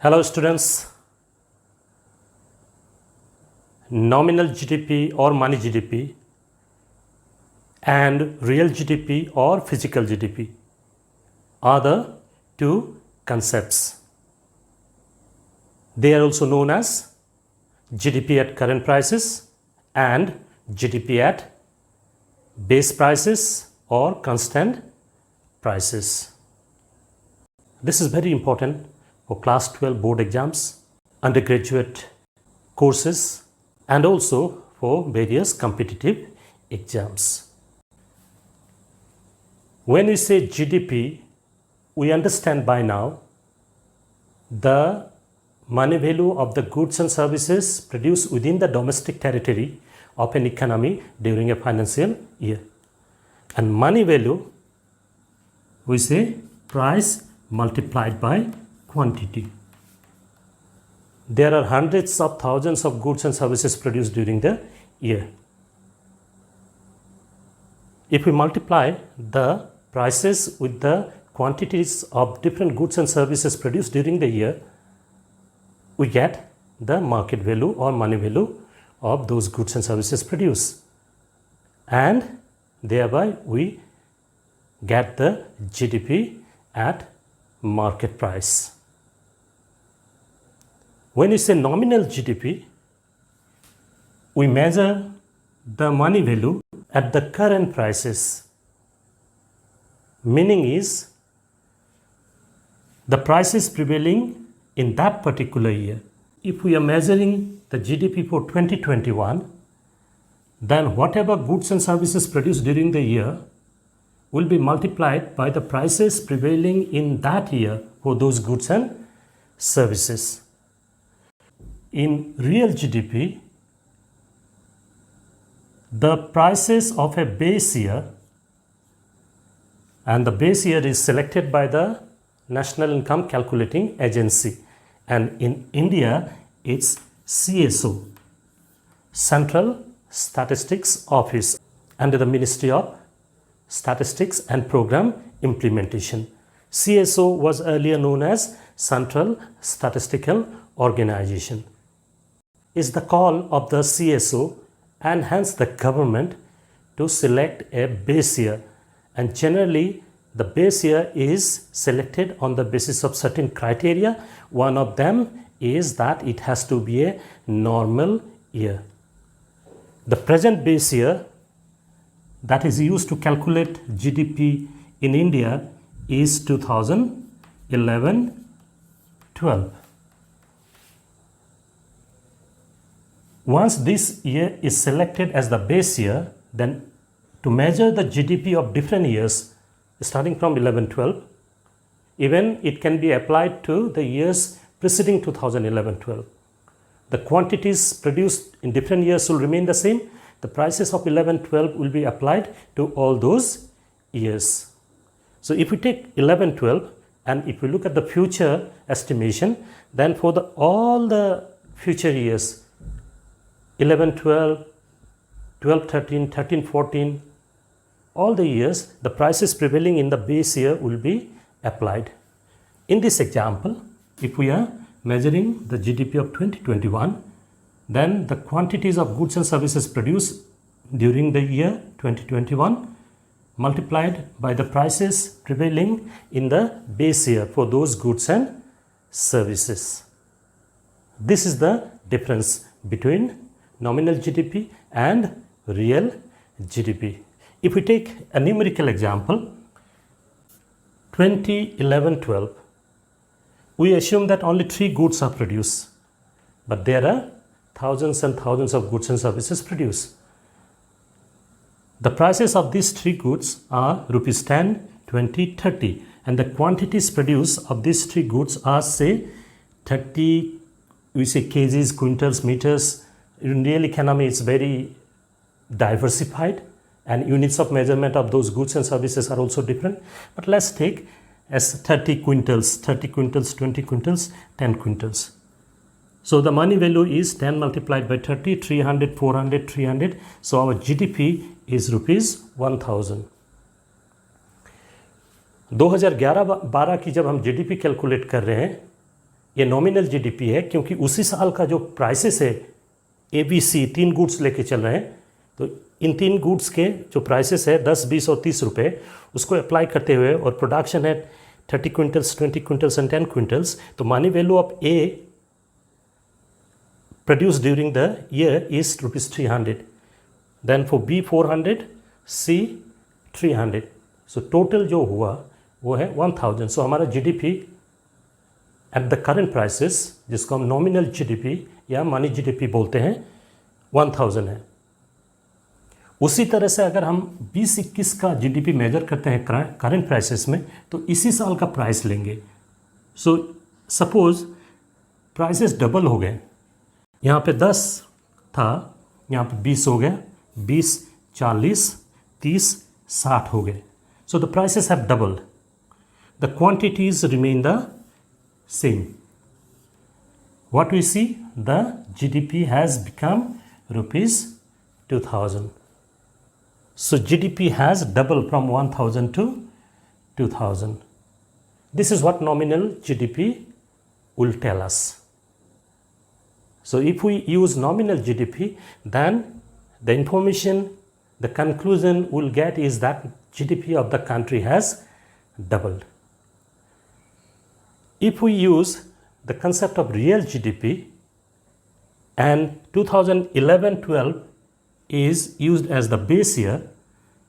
Hello students, nominal GDP or money GDP and real GDP or physical GDP are the two concepts. They are also known as GDP at current prices and GDP at base prices or constant prices. This is very important for class 12 board exams, undergraduate courses and also for various competitive exams. When we say GDP, we understand by now the money value of the goods and services produced within the domestic territory of an economy during a financial year. And money value, we say price multiplied by quantity. There are hundreds of thousands of goods and services produced during the year. If we multiply the prices with the quantities of different goods and services produced during the year, we get the market value or money value of those goods and services produced. And thereby we get the GDP at market price. When you say nominal GDP, we measure the money value at the current prices. Meaning is the prices prevailing in that particular year. If we are measuring the GDP for 2021, then whatever goods and services produced during the year will be multiplied by the prices prevailing in that year for those goods and services. In real GDP, the prices of a base year, and the base year is selected by the National Income Calculating Agency, and in India it's CSO, Central Statistics Office, under the Ministry of Statistics and Program Implementation. CSO was earlier known as Central Statistical Organization. Is the call of the CSO and hence the government to select a base year, and generally the base year is selected on the basis of certain criteria. One of them is that it has to be a normal year. The present base year that is used to calculate GDP in India is 2011-12. Once this year is selected as the base year, then to measure the GDP of different years starting from 11-12, even it can be applied to the years preceding 2011-12. The quantities produced in different years will remain the same. The prices of 11-12 will be applied to all those years. So if we take 11-12 and if we look at the future estimation, then for all the future years, 11-12, 12-13, 13-14, all the years, the prices prevailing in the base year will be applied. In this example, if we are measuring the GDP of 2021, then the quantities of goods and services produced during the year 2021 multiplied by the prices prevailing in the base year for those goods and services. This is the difference between nominal GDP and real GDP. If we take a numerical example, 2011-12, we assume that only 3 goods are produced, but there are thousands and thousands of goods and services produced. The prices of these 3 goods are rupees 10, 20, 30, and the quantities produced of these 3 goods are say 30, we say kgs, quintals, meters. In real economy, it's very diversified and units of measurement of those goods and services are also different. But let's take as 30 quintals, 20 quintals, 10 quintals. So the money value is 10 multiplied by 30, 300, 400, 300. So our GDP is rupees 1000. 2011-12 की जब हम GDP calculate कर रहे हैं ये nominal GDP है क्योंकि उसी साल का जो प्राइसेस है ABC 3 गुड्स लेके चल रहे हैं, तो इन 3 गुड्स के जो प्राइसेस है 10, 20 और 30 रुपये, उसको अप्लाई करते हुए, और प्रोडक्शन है 30 क्विंटल्स, 20 क्विंटल्स एंड 10 क्विंटल्स, तो money value of A produced during the year is rupees 300. Then for B 400, C 300. So total जो हुआ वो है 1000. So हमारा GDP at the current prices, जिसको हम nominal GDP या मनी GDP बोलते हैं, 1000 है. उसी तरह से अगर हम 2021 का GDP मेजर करते हैं करंट प्राइसेस में, तो इसी साल का प्राइस लेंगे. सो सपोज प्राइसेस डबल हो गए, यहाँ पे 10 था, यहाँ पे 20 हो गया, 20, 40, 30, 60 हो गए. So the prices have doubled, the quantities remain the same. What we see, the GDP has become rupees 2000. So GDP has doubled from 1000 to 2000. This is what nominal GDP will tell us. So if we use nominal GDP, then the information, the conclusion we'll get is that GDP of the country has doubled. If we use the concept of real GDP and 2011-12 is used as the base year,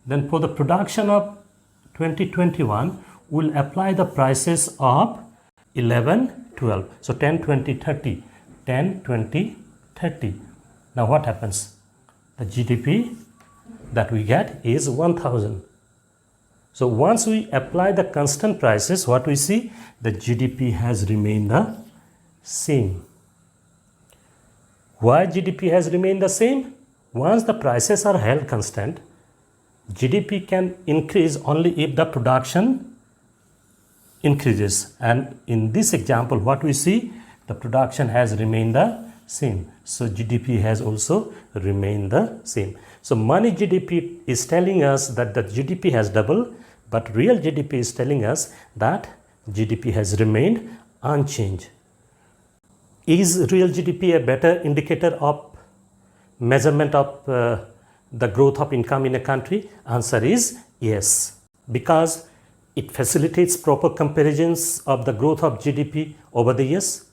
then for the production of 2021, we'll apply the prices of 11-12. So 10, 20, 30. 10, 20, 30. Now what happens? The GDP that we get is 1000. So once we apply the constant prices, what we see? The GDP has remained the same. Why GDP has remained the same? Once the prices are held constant, GDP can increase only if the production increases. And in this example, what we see? The production has remained the same. So GDP has also remained the same. So money GDP is telling us that the GDP has doubled, but real GDP is telling us that GDP has remained unchanged. Is real GDP a better indicator of measurement of the growth of income in a country? Answer is yes, because it facilitates proper comparisons of the growth of GDP over the years,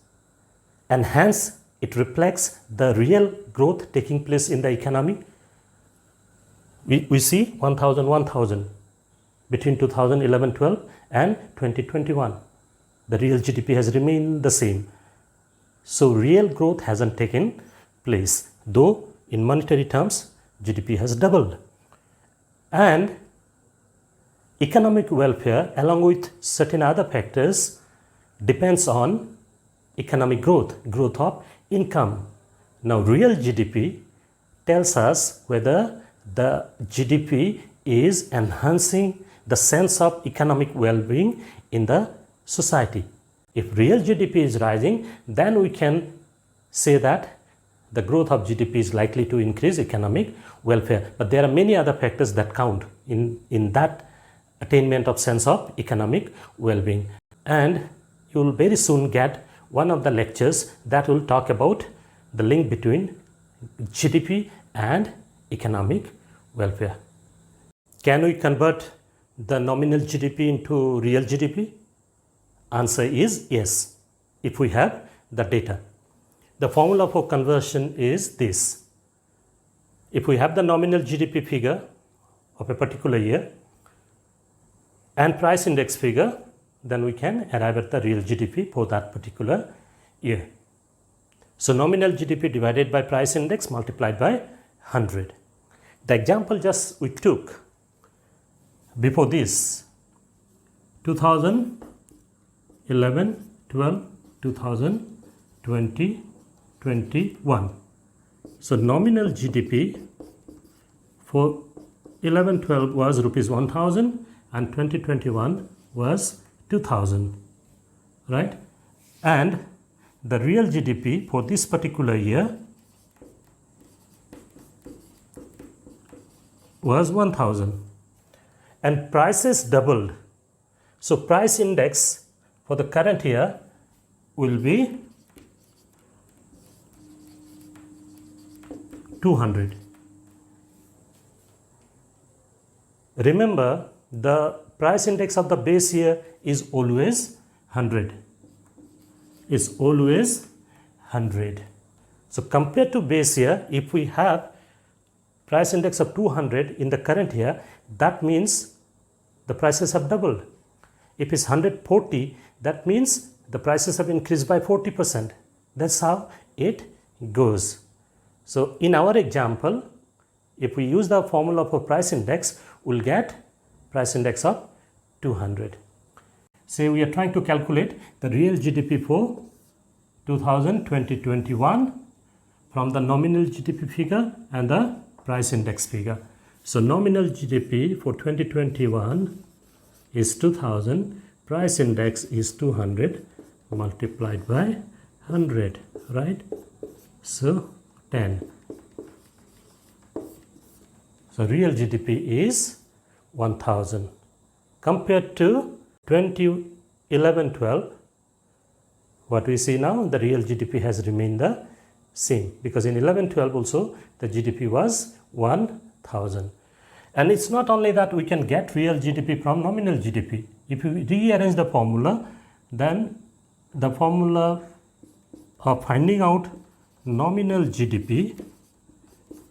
and hence it reflects the real growth taking place in the economy. We see 1000, 1000 between 2011-12 and 2021. The real GDP has remained the same. So real growth hasn't taken place, though in monetary terms GDP has doubled. And economic welfare, along with certain other factors, depends on economic growth of income. Now real GDP tells us whether the GDP is enhancing the sense of economic well-being in the society. If real GDP is rising, then we can say that the growth of GDP is likely to increase economic welfare. But there are many other factors that count in that attainment of sense of economic well-being. And you will very soon get one of the lectures that will talk about the link between GDP and economic welfare. Can we convert the nominal GDP into real GDP? Answer is yes, if we have the data. The formula for conversion is this. If we have the nominal GDP figure of a particular year and price index figure, then we can arrive at the real GDP for that particular year. So nominal GDP divided by price index multiplied by 100. The example just we took before this, 2011, 12, 2020, 21. So nominal GDP for 11-12 was rupees 1000 and 2021 was 2000, right? And the real GDP for this particular year was 1000 and prices doubled. So price index for the current year will be 200. Remember, the price index of the base year is always 100. Is always 100. So compared to base year, if we have price index of 200 in the current year, that means the prices have doubled. If it's 140, that means the prices have increased by 40%. That's how it goes. So in our example, if we use the formula for price index, we'll get price index of 200. Say we are trying to calculate the real GDP for 2020-21 from the nominal GDP figure and the price index figure. So nominal GDP for 2021 is 2000, price index is 200 multiplied by 100, right? So 10. So real GDP is 1000 compared to 2011-12. What we see now, the real GDP has remained the same, because in 11-12 also the GDP was 1000. And it's not only that we can get real GDP from nominal GDP. If we rearrange the formula, then the formula of finding out nominal GDP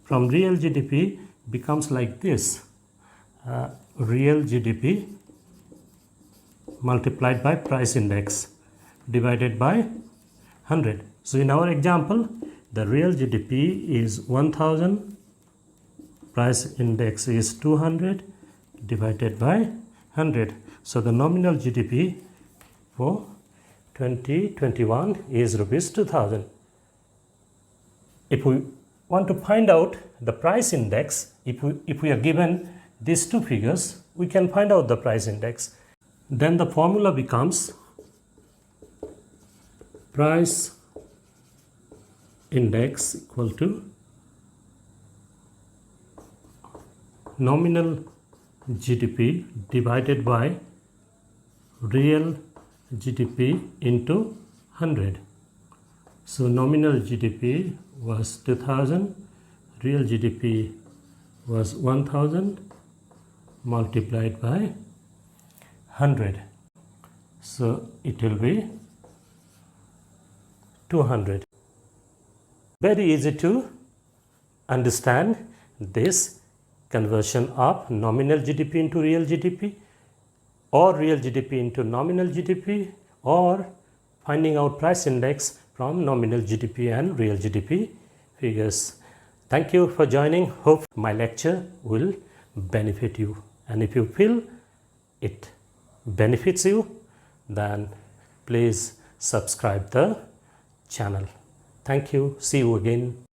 from real GDP becomes like this. Real GDP multiplied by price index divided by 100. So in our example, the real GDP is 1000, price index is 200 divided by 100. So the nominal GDP for 2021 is rupees 2000. If we want to find out the price index, if we are given these two figures, we can find out the price index. Then the formula becomes price index equal to nominal GDP divided by real GDP into 100. So nominal GDP was 2000, real GDP was 1000 multiplied by 100. So it will be 200. Very easy to understand this conversion of nominal GDP into real GDP, or real GDP into nominal GDP, or finding out price index from nominal GDP and real GDP figures. Thank you for joining. Hope my lecture will benefit you. And if you feel it benefits you, then please subscribe the channel. Thank you. See you again.